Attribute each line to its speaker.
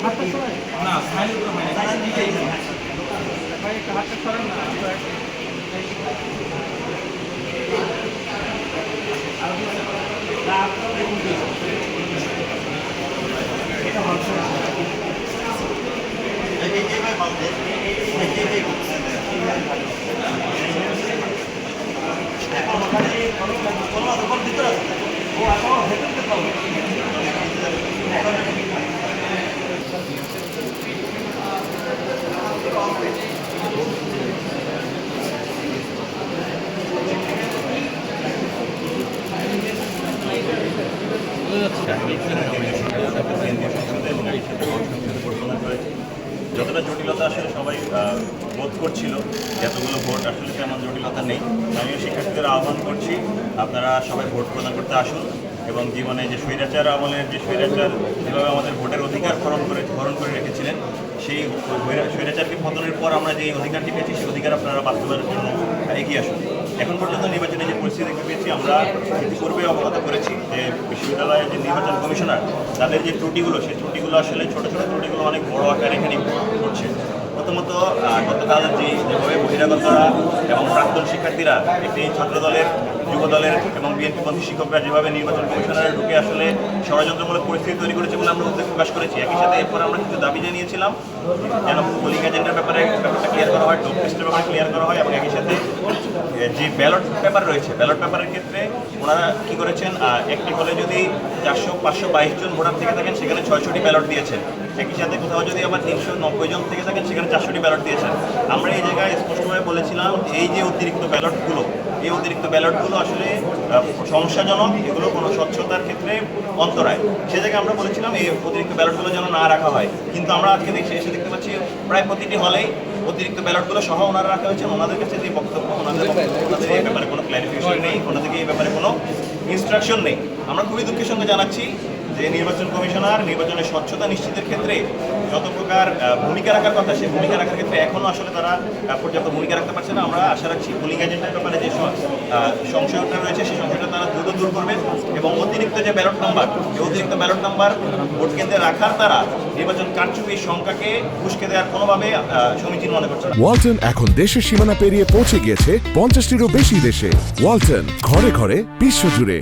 Speaker 1: না স্মাইলের উপরে হয় না, নিজেই ভাই একটা হাতটা সরান না।
Speaker 2: যতটা জটিলতা আসলে সবাই বোধ করছিল, যতগুলো ভোট আসলে তেমন জটিলতা নেই। আমিও শিক্ষার্থীদের আহ্বান করছি, আপনারা সবাই ভোট প্রদান করতে আসুন এবং জীবনে যে স্বৈরাচার আমলের যে স্বৈরাচার যেভাবে আমাদের ভোটের অধিকার হরণ করে রেখেছিলেন, সেই স্বৈরাচারকে পতনের পর আমরা যে অধিকারটি পেয়েছি সেই অধিকার আপনারা বাস্তবায়নের জন্য এগিয়ে আসুন। এখন পর্যন্ত নির্বাচনে যে পরিস্থিতি দেখতে পেয়েছি, আমরা ইতিপূর্বে অবগত করেছি যে বিশ্ববিদ্যালয়ের যে নির্বাচন কমিশনার তাদের যে ত্রুটিগুলো, সেই ত্রুটিগুলো আসলে ছোটো ছোটো ত্রুটিগুলো অনেক বড় আকারে এখানে ঘটছে। প্রথমত গতকাল যেভাবে বহিরাগতরা এবং প্রাক্তন শিক্ষার্থীরা একটি ছাত্রদলের, যুবদলের এবং বিএনপিপন্থী শিক্ষকরা যেভাবে নির্বাচন কমিশনারে ঢুকে আসলে ষড়যন্ত্রমূলক পরিস্থিতি তৈরি করেছে বলে আমরা উদ্বেগ প্রকাশ করেছি। একই সাথে এরপর আমরা কিছু দাবি জানিয়েছিলাম যেন পোলিং এজেন্টের ব্যাপারটা ক্লিয়ার করা হয়, ডোপ লিস্টের ব্যাপারে ক্লিয়ার করা হয়, এবং একই সাথে যে ব্যালট পেপার রয়েছে, ব্যালট পেপারের ক্ষেত্রে ওনারা কী করেছেন, একটি হলে যদি 400-522 জন ভোটার থেকে থাকেন সেখানে 600টি ব্যালট দিয়েছেন। একই সাথে কোথাও যদি আবার 390 জন থেকে থাকেন সেখানে 400টি ব্যালট দিয়েছেন। আমরা এই জায়গায় স্পষ্টভাবে বলেছিলাম এই যে অতিরিক্ত ব্যালটগুলো আসলে সমস্যাজনক, এগুলো কোনো স্বচ্ছতার ক্ষেত্রে অন্তরায়। সে জায়গায় আমরা বলেছিলাম এই অতিরিক্ত ব্যালটগুলো যেন না রাখা হয়, কিন্তু আমরা আজকে এসে দেখতে পাচ্ছি প্রায় প্রতিটি হলেই অতিরিক্ত ব্যালটগুলো সহ ওনারা রাখা হয়েছে। ওনাদের কাছে যে বক্তব্য, ওনাদের এই ব্যাপারে কোনো ক্ল্যারিফিকেশন নেই, ওনাদেরকে এই ব্যাপারে কোনো ইনস্ট্রাকশন নেই। আমরা খুবই দুঃখের সঙ্গে জানাচ্ছি যে নির্বাচন কমিশনার নির্বাচনের স্বচ্ছতা নিশ্চিতের ক্ষেত্রে যত প্রকার ভূমিকা রাখার কথা, সেই ভূমিকা রাখার ক্ষেত্রে এখনও আসলে তারা পর্যাপ্ত ভূমিকা রাখতে পারছে না। আমরা আশা রাখছি পোলিং এজেন্টের ব্যাপারে যে সংশয়টা রয়েছে সেই সংশয়টা তারা দ্রুত দূর করবেন এবং অতিরিক্ত যে ব্যালট নাম্বার ভোট কেন্দ্রে রাখার তারা নির্বাচন কারচুপির সংখ্যাকে উস্কে দেওয়ার কোনোভাবে সমীচীন মনে করছে।
Speaker 3: ওয়ালটন এখন দেশের সীমানা পেরিয়ে পৌঁছে গিয়েছে 50টিরও বেশি দেশে। ওয়ালটন, ঘরে ঘরে বিশ্বজুড়ে।